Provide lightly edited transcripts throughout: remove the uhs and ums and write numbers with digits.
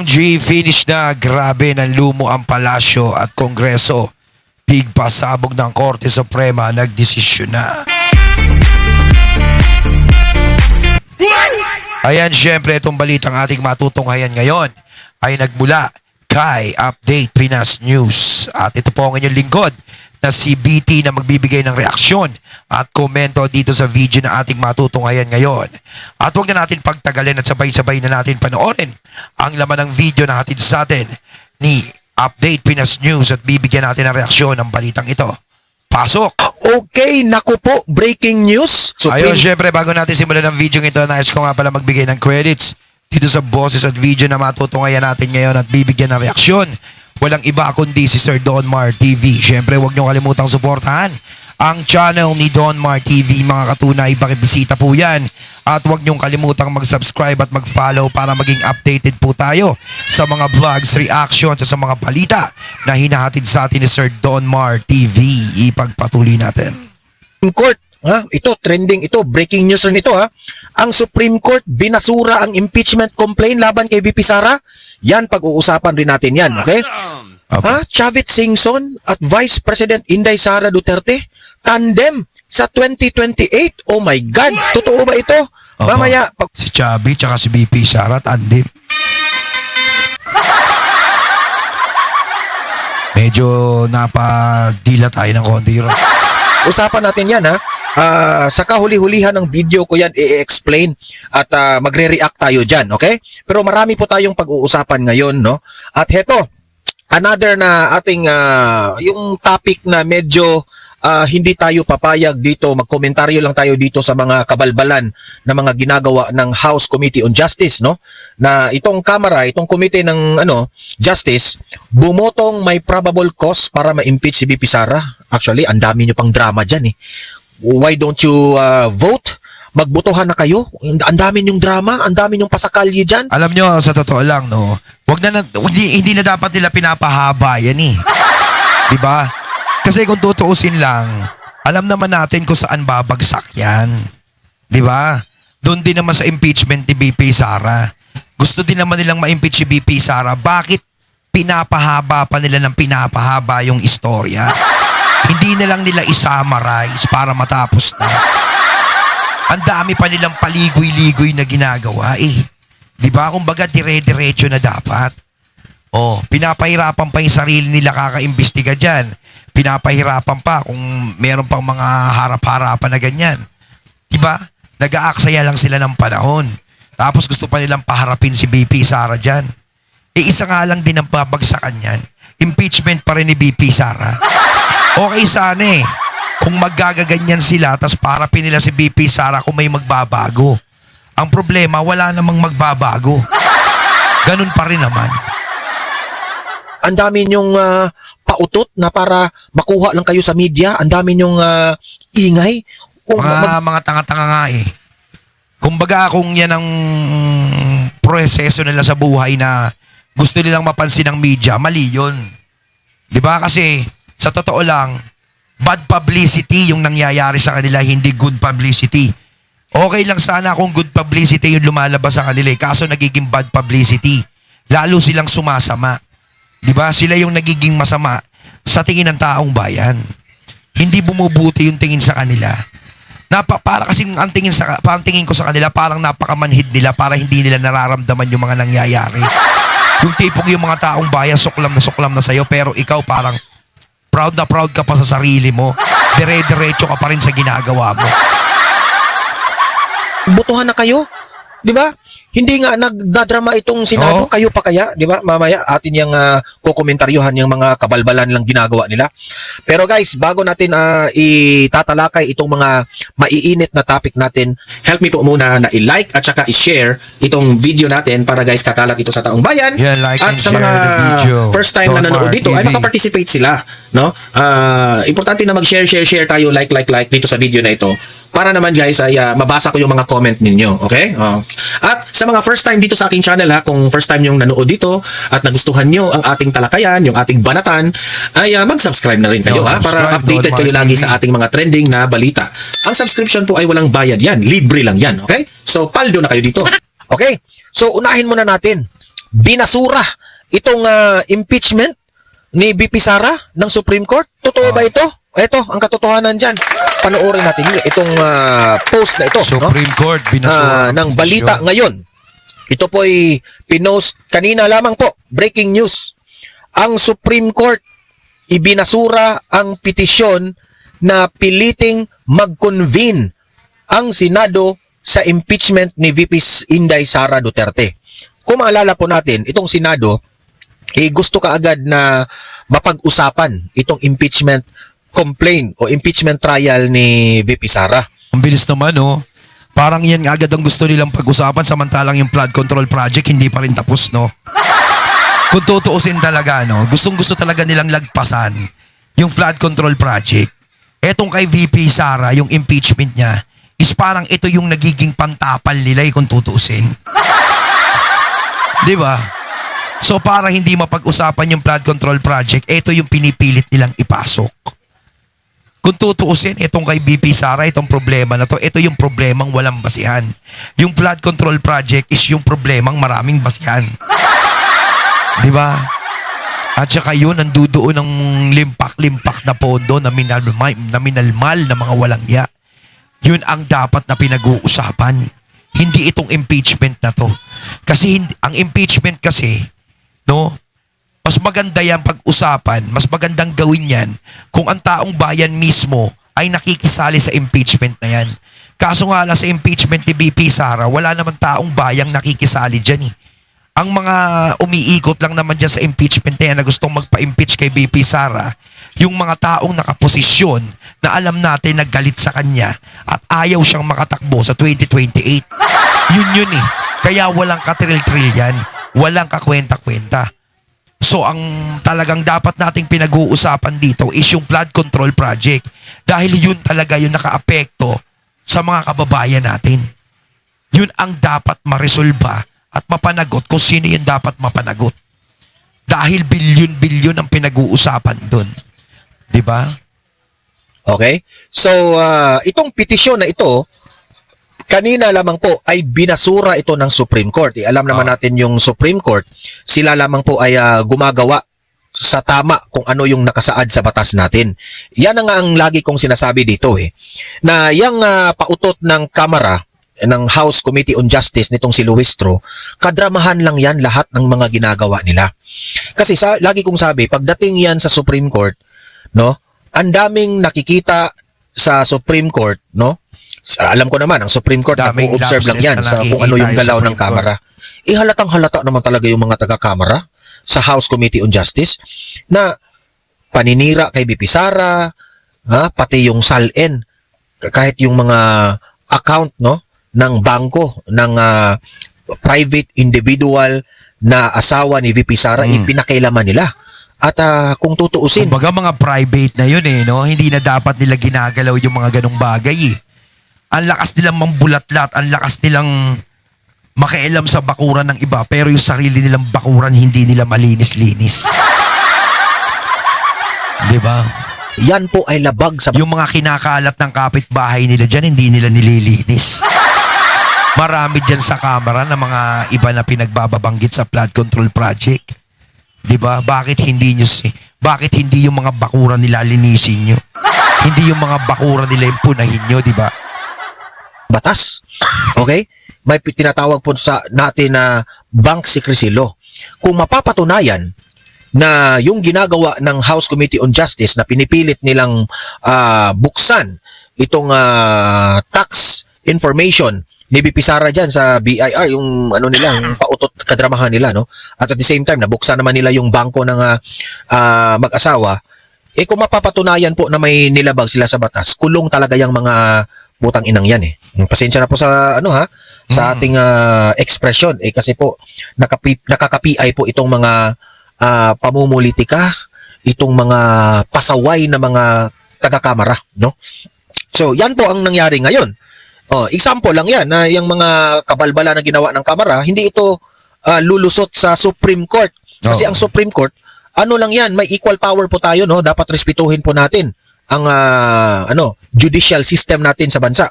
OMG, finish na. Grabe, nanlumo ang palasyo at kongreso. Big pasabog ng Korte Suprema, nagdesisyon na. Ayan, syempre, itong balitang ating matutunghayan ngayon ay nagmula kay Update Pinas News. At ito po ang inyong lingkod na si BT na magbibigay ng reaksyon at komento dito sa video na ating matutunghayan ngayon. At huwag na natin pagtagalin at sabay-sabay na natin panoorin ang laman ng video na hatid sa atin ni Update Pinas News at bibigyan natin ng reaksyon ng balitang ito. Pasok! Okay, naku po, breaking news. Ayun, syempre, bago natin simulan ang video ito, nais ko nga pala magbigay ng credits dito sa boses at video na matutunghayan natin ngayon at bibigyan ng reaksyon. Walang iba kundi si Sir Don Mar TV. Syempre, huwag niyo kalimutang suportahan ang channel ni Don Mar TV, mga katunay. Pakibisita po yan. At huwag niyong kalimutang mag-subscribe at mag-follow para maging updated po tayo sa mga vlogs, reactions, at sa mga balita na hinahatid sa atin ni Sir Don Mar TV. Ipagpatuloy natin. Court, ha? Ito, trending ito, breaking news rin ito, ha? Ang Supreme Court binasura ang impeachment complaint laban kay VP Sara. Yan, pag-uusapan rin natin yan, okay? Ha? Chavit Singson at Vice President Inday Sara Duterte, tandem sa 2028. Oh my God, totoo ba ito? Mamaya, Si Chavit tsaka si VP Sara, tandem. Medyo napadila tayo ng konti ron. usapan natin yan, ha? Sa kahuli-hulihan ng video ko yan i-explain at magre-react tayo dyan, okay? Pero marami po tayong pag-uusapan ngayon, no? At heto, another na ating yung topic na medyo hindi tayo papayag dito, magkomentaryo lang tayo dito sa mga kabalbalan na mga ginagawa ng House Committee on Justice, no? Na itong Kamara, itong committee ng Justice, bumotong may probable cause para ma-impeach si VP Sara. Actually, ang dami nyo pang drama dyan, eh. Why don't you vote? Magbotohan na kayo. Ang dami nyong drama, ang dami nyong pasakalye dyan. Alam nyo, sa totoo lang, no, hindi na dapat nila pinapahaba yan, eh. Diba? Kasi kung tutuusin lang, alam naman natin kung saan babagsak yan. Diba? Doon din naman sa impeachment ni VP Sara. Gusto din naman nilang ma-impeach si VP Sara. Bakit pinapahaba pa nila ng pinapahaba yung istorya? Hindi na lang nila i-summarize para matapos na. Ang dami pa nilang paligoy-ligoy na ginagawa, eh. Diba? Kumbaga, dire-diretso na dapat. Oh, pinapahirapan pa yung sarili nila kakaimbestiga dyan. Pinapahirapan pa kung meron pang mga harap-harapan na ganyan. Diba? Nag-aaksaya lang sila ng panahon. Tapos gusto pa nilang paharapin si VP Sara dyan. Isa nga lang din ang babagsakan yan. Impeachment pa rin ni VP Sara. Okay sana, eh. Kung magagaganyan sila, tapos paharapin nila si VP Sara kung may magbabago. Ang problema, wala namang magbabago. Ganun pa rin naman. Ang dami nyong pautot na para makuha lang kayo sa media. Ang dami nyong ingay. Mga tanga-tanga nga, eh. Kumbaga kung yan ang proseso nila sa buhay na gusto nilang mapansin ng media, mali yun. Diba? Kasi sa totoo lang, bad publicity yung nangyayari sa kanila, hindi good publicity. Okay lang sana kung good publicity yung lumalabas sa kanila, kaso nagiging bad publicity. Lalo silang sumasama. Diba? Sila yung nagiging masama sa tingin ng taong bayan. Hindi bumubuti yung tingin sa kanila. Para kasing ang tingin ko sa kanila, parang napakamanhid nila para hindi nila nararamdaman yung mga nangyayari. Yung tipong yung mga taong bayan, suklam na sa'yo, pero ikaw parang proud na proud ka pa sa sarili mo. Dire-diretso ka pa rin sa ginagawa mo. Botohan na kayo? Di ba? Hindi nga nagdadrama itong Senado, kayo pa kaya, di ba? Mamaya atin yung kukomentaryuhan yung mga kabalbalan lang ginagawa nila. Pero guys, bago natin itatalakay itong mga maiinit na topic natin, help me po muna na i-like at saka i-share itong video natin para guys kakalat ito sa taong bayan. Yeah, like at and sa share mga the video. first time na nanonood dito ay makaparticipate sila, no? Importante na mag-share tayo, like dito sa video na ito. Para naman guys ay mabasa ko yung mga comment ninyo, okay? At sa mga first time dito sa aking channel, kung first time yung nanood dito at nagustuhan nyo ang ating talakayan, yung ating banatan, ay mag-subscribe na rin kayo para updated kayo lagi sa ating mga trending na balita. Ang subscription po ay walang bayad yan, libre lang yan, okay? So paldo na kayo dito. Okay, so unahin muna natin. binasura itong impeachment ni VP Sara ng Supreme Court. Totoo ba ito? Ito, ang katotohanan dyan. Panoorin natin itong post na ito. Supreme Court, binasura ng balita ngayon. Ito po ay pinost kanina lamang po. Breaking news. Ang Supreme Court ibinasura ang petisyon na piliting mag-convene ang Senado sa impeachment ni VP Inday Sara Duterte. Kung maalala po natin, itong Senado, gusto kaagad na mapag-usapan itong impeachment complaint o impeachment trial ni VP Sara. Ang bilis naman, no? Parang yan agad ang gusto nilang pag-usapan samantalang yung flood control project hindi pa rin tapos, no? Kung tutuusin talaga, no? Gustong-gusto talaga nilang lagpasan yung flood control project. Etong kay VP Sara, yung impeachment niya, is parang ito yung nagiging pantapal nila kung tutuusin. Di ba? So para hindi mapag-usapan yung flood control project, ito yung pinipilit nilang ipasok. Kung tutuusin, itong kay VP Sara, itong problema na to, ito yung problemang walang basihan. Yung flood control project is yung problemang maraming basihan. Di ba? At saka yun, nandudoon ng limpak-limpak na pondo na minalmal na mga walang ya. Yun ang dapat na pinag-uusapan. Hindi itong impeachment na to. Kasi ang impeachment kasi, no, mas maganda yan pag-usapan, mas magandang gawin yan kung ang taong bayan mismo ay nakikisali sa impeachment na yan. Kaso nga lang sa impeachment ni VP Sara, wala naman taong bayang nakikisali dyan eh. Ang mga umiikot lang naman dyan sa impeachment na yan na gustong magpa-impeach kay VP Sara, yung mga taong nakaposisyon na alam natin naggalit sa kanya at ayaw siyang makatakbo sa 2028. Yun eh. Kaya walang katril-tril yan. Walang kakwenta-kwenta. So ang talagang dapat nating pinag-uusapan dito is yung flood control project dahil yun talaga yung nakaapekto sa mga kababayan natin. Yun ang dapat maresolba at mapanagot kung sino yung dapat mapanagot. Dahil bilyon-bilyon ang pinag-uusapan dun. Diba? Okay? So, itong petisyon na ito, kanina lamang po ay binasura ito ng Supreme Court. Alam naman natin yung Supreme Court, sila lamang po ay gumagawa sa tama kung ano yung nakasaad sa batas natin. Yan ang nga ang lagi kong sinasabi dito na yung pautot ng Kamara, ng House Committee on Justice nitong si Luistro, kadramahan lang yan lahat ng mga ginagawa nila. Kasi lagi kong sabi, pagdating yan sa Supreme Court, no, ang daming nakikita sa Supreme Court, no? Alam ko naman, ang Supreme Court nag-o-observe lang yan sa kung ano yung galaw ng Kamara. Halatang halata naman talaga yung mga taga-Kamara sa House Committee on Justice na paninira kay VP Sara, pati yung SALN, kahit yung mga account, no, ng bangko, ng private individual na asawa ni VP Sara, ipinakailaman nila. At kung tutuusin, kumbaga mga private na yun no? Hindi na dapat nila ginagalaw yung mga ganong bagay Ang lakas nilang mambulatlat, ang lakas nilang makialam sa bakuran ng iba, pero yung sarili nilang bakuran hindi nila malinis-linis. Diba? yan po ay labag sa... Yung mga kinakalat ng kapitbahay nila dyan, hindi nila nililinis. Marami dyan sa Kamara na mga iba na pinagbababanggit sa flood control project. Diba? Bakit hindi yung mga bakuran nila linisin nyo? Hindi yung mga bakuran nila yung punahin nyo, diba? batas. Okay? May tinatawag po sa natin na bank secrecy law. Kung mapapatunayan na yung ginagawa ng House Committee on Justice na pinipilit nilang buksan itong tax information ni BP Sara dyan sa BIR, yung ano nila, yung pautot kadramahan nila, no? At the same time, nabuksan naman nila yung bangko ng mag-asawa, kung mapapatunayan po na may nilabag sila sa batas, kulong talaga yung mga butang inang yan Pasensya na po sa sa ating expression kasi po nakaka-PI po itong mga pamumulitika, itong mga pasaway na mga taga-kamara, no? So, yan po ang nangyari ngayon. Example lang yan na yung mga kabalbala na ginawa ng Kamara, hindi ito lulusot sa Supreme Court. Kasi ang Supreme Court, ano lang yan, may equal power po tayo, no? Dapat respetuhin po natin ang judicial system natin sa bansa.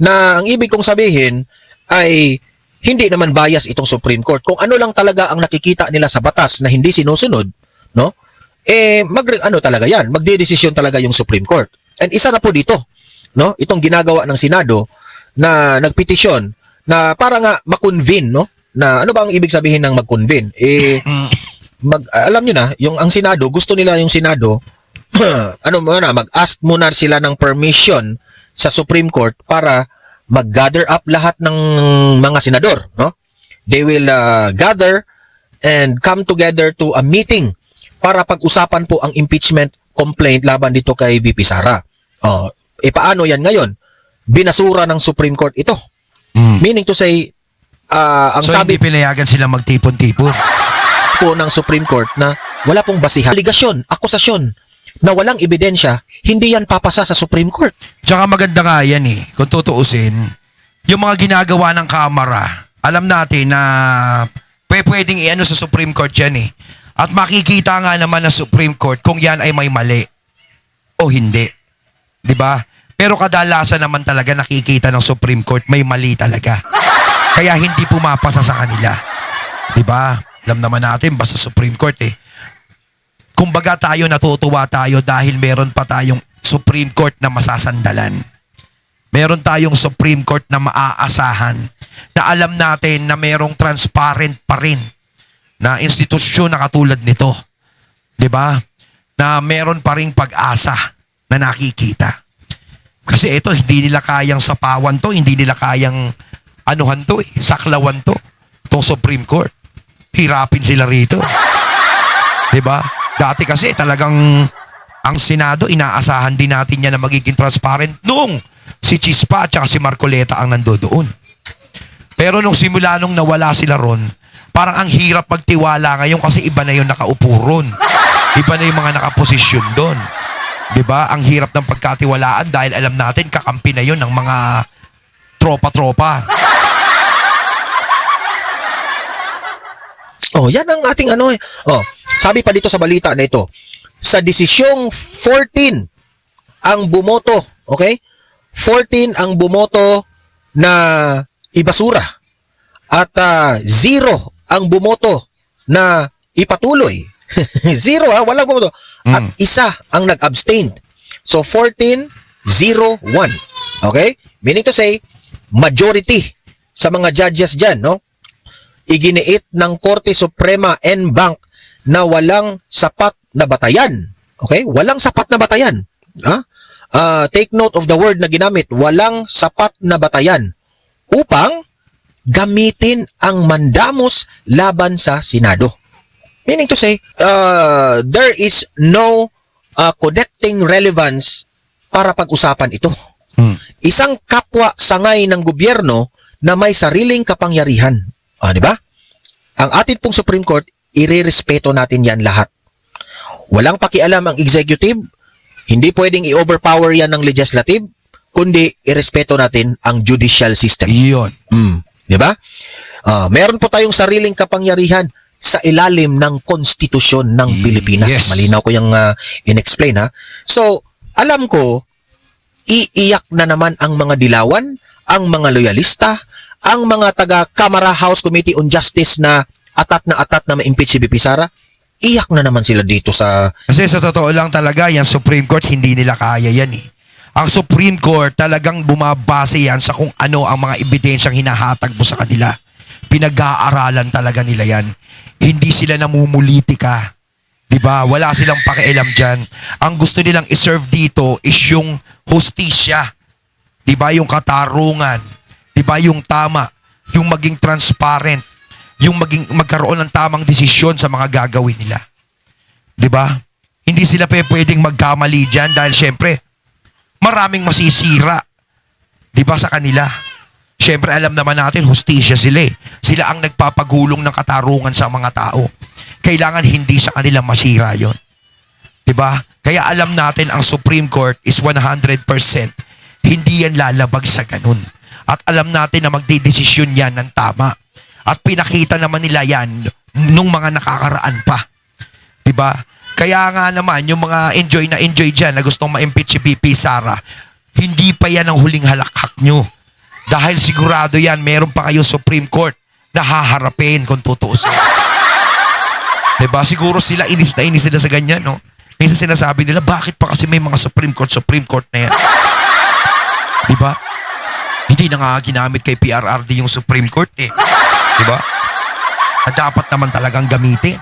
Na ang ibig kong sabihin ay hindi naman bias itong Supreme Court. Kung ano lang talaga ang nakikita nila sa batas na hindi sinusunod, no? Talaga yan, magdedesisyon talaga yung Supreme Court. And isa na po dito, no? Itong ginagawa ng Senado na nagpetisyon na para nga ma-convene, no? Na ano ba ang ibig sabihin ng mag-convene? Alam niyo na, ang Senado, gusto nila yung Senado mag-ask muna sila ng permission sa Supreme Court para mag-gather up lahat ng mga senador, no? They will gather and come together to a meeting para pag-usapan po ang impeachment complaint laban dito kay VP Sara. Paano yan ngayon? Binasura ng Supreme Court ito. Meaning to say, hindi pinayagan sila magtipon-tipon po ng Supreme Court na wala pong basihan. Aligasyon, akusasyon na walang ebidensya, hindi yan papasa sa Supreme Court. Tsaka maganda nga yan kung tutuusin, yung mga ginagawa ng Kamara, alam natin na pwedeng i-ano sa Supreme Court yan At makikita nga naman ng Supreme Court kung yan ay may mali o hindi. 'Di ba? Pero kadalasan naman talaga nakikita ng Supreme Court may mali talaga. Kaya hindi pumapasa sa kanila. 'Di ba? Alam naman natin basta Supreme Court Kumbaga tayo natutuwa tayo dahil meron pa tayong Supreme Court na masasandalan. Meron tayong Supreme Court na maaasahan. Na alam natin na merong transparent pa rin na institusyon na katulad nito. 'Di ba? Na meron pa ring pag-asa na nakikita. Kasi ito, hindi nila kayang sapawan to, hindi nila kayang anuhan to saklawan to. Itong Supreme Court. Hirapin sila rito. 'Di ba? Dati kasi talagang ang Senado, inaasahan din natin yan na magiging transparent nung si Chispa at saka si Marcoleta ang nandoon. Pero nung simula nung nawala sila ron, parang ang hirap magtiwala ngayon kasi iba na yung nakaupo ron. Iba na yung mga nakaposisyon doon. 'Di ba? Ang hirap ng pagkatiwalaan dahil alam natin kakampi na yun ng mga tropa-tropa. Yan ang ating sabi pa dito sa balita na ito, sa desisyong 14 ang bumoto, okay? 14 ang bumoto na ibasura at 0 ang bumoto na ipatuloy. 0 walang bumoto. At isa ang nag-abstain. So 14-0-1. Okay? Meaning to say, majority sa mga judges dyan, no? Iginiit ng Korte Suprema en banc na walang sapat na batayan. Okay? Walang sapat na batayan. Take note of the word na ginamit. Walang sapat na batayan upang gamitin ang mandamus laban sa Senado. Meaning to say, there is no connecting relevance para pag-usapan ito. Isang kapwa sangay ng gobyerno na may sariling kapangyarihan. Di ba? Ang atin pong Supreme Court, irerespeto natin yan lahat. Walang pakialam ang executive, hindi pwedeng i-overpower yan ng legislative, kundi irespeto natin ang judicial system. Iyon. Di ba? Meron po tayong sariling kapangyarihan sa ilalim ng konstitusyon ng Pilipinas. Yes. Malinaw ko yung in-explain So, alam ko, iiyak na naman ang mga dilawan, ang mga loyalista, ang mga taga-Kamara House Committee on Justice na atat na ma-impeach si VP Sara. Iyak na naman sila dito sa... Kasi sa totoo lang talaga, yung Supreme Court, hindi nila kaya yan Ang Supreme Court, talagang bumabase yan sa kung ano ang mga ebidensyang hinahatag mo sa kanila. Pinag-aaralan talaga nila yan. Hindi sila namumulitika. Diba? Wala silang pakialam dyan. Ang gusto nilang iserve dito is yung hustisya. Diba? Yung katarungan. Diba? Yung tama. Yung maging transparent. Yung magkaroon ng tamang desisyon sa mga gagawin nila. Diba? Hindi sila pwedeng magkamali dyan dahil syempre, maraming masisira. Diba sa kanila? Syempre alam naman natin, hustisya sila Sila ang nagpapagulong ng katarungan sa mga tao. Kailangan hindi sa kanila masira yon. Diba? Kaya alam natin ang Supreme Court is 100% hindi yan lalabag sa ganun. At alam natin na magdidesisyon yan ng tama. At pinakita naman nila yan nung mga nakakaraan pa. Diba? Kaya nga naman, yung mga enjoy dyan na gustong ma-impeach si VP Sara, hindi pa yan ang huling halakhak nyo. Dahil sigurado yan, meron pa kayo Supreme Court na haharapin kung tutuusin. Diba? Siguro sila, inis sila sa ganyan, no? Minsan sinasabi nila, bakit pa kasi may mga Supreme Court na yan? Diba? Hindi na nga ginamit kay PRRD yung Supreme Court eh. Diba? Na dapat naman talagang gamitin.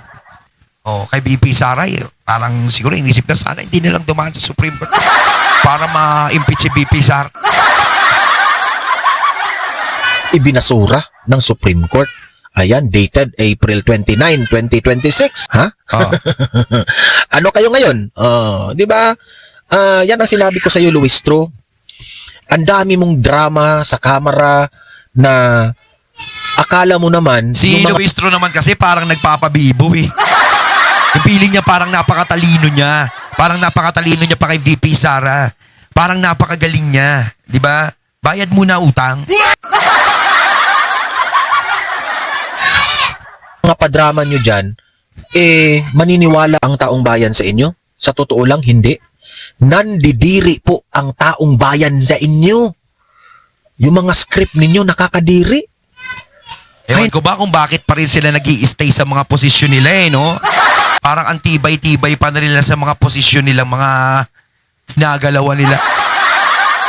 O, kay BP Sara, parang siguro inisip na sana hindi nilang dumaan sa Supreme Court para ma-impeach si BP Sara. Ibinasura ng Supreme Court. Ayan, dated April 29, 2026. Ha? Oh. Ano kayo ngayon? Di ba? Yan ang sinabi ko sa iyo, Luis Tro. Ang dami mong drama sa camera na akala mo naman... Si yung mga- Luis Tro naman kasi parang nagpapabibo eh. Yung feeling niya parang napakatalino niya. Parang napakatalino niya pa kay VP Sara. Parang napakagaling niya. Di ba? Bayad muna utang. mga padrama nyo dyan, maniniwala ang taong bayan sa inyo? Sa totoo lang, hindi. Nandidiri po ang taong bayan sa inyo. Yung mga script ninyo nakakadiri. Ewan ko ba kung bakit pa rin sila nag-i-stay sa mga posisyon nila eh, no? Parang antibay-tibay pa na nila sa mga posisyon nila, mga hinagalawan nila.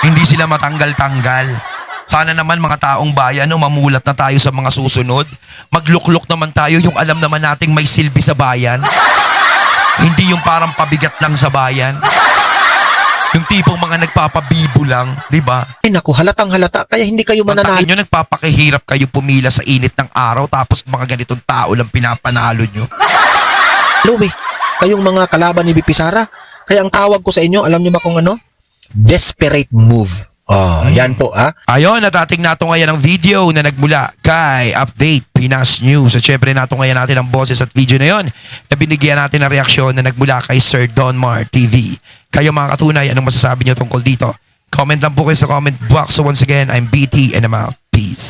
Hindi sila matanggal-tanggal. Sana naman mga taong bayan, no, mamulat na tayo sa mga susunod. Magluklok naman tayo yung alam naman nating may silbi sa bayan. Hindi yung parang pabigat lang sa bayan. Yung tipong mga nagpapabibo lang, di ba? Ay naku, halatang halata, kaya hindi kayo Mantakin mananalo. nyo, nagpapakahirap kayo pumila sa init ng araw tapos mga ganitong tao lang pinapanalo nyo. Louie, kayong mga kalaban ni BP Sara, kaya ang tawag ko sa inyo, alam niyo ba kung ano? Desperate move. Yan po Ayon, natating nato ngayon ang video na nagmula kay Update Pinas News. At syempre nato ngayon natin ang boses at video na yon na binigyan natin ng reaksyon na nagmula kay Sir Donmar TV. Kayo mga katunay, anong masasabi niyo tungkol dito? Comment lang po kayo sa comment box. So once again, I'm BT and I'm out. Peace.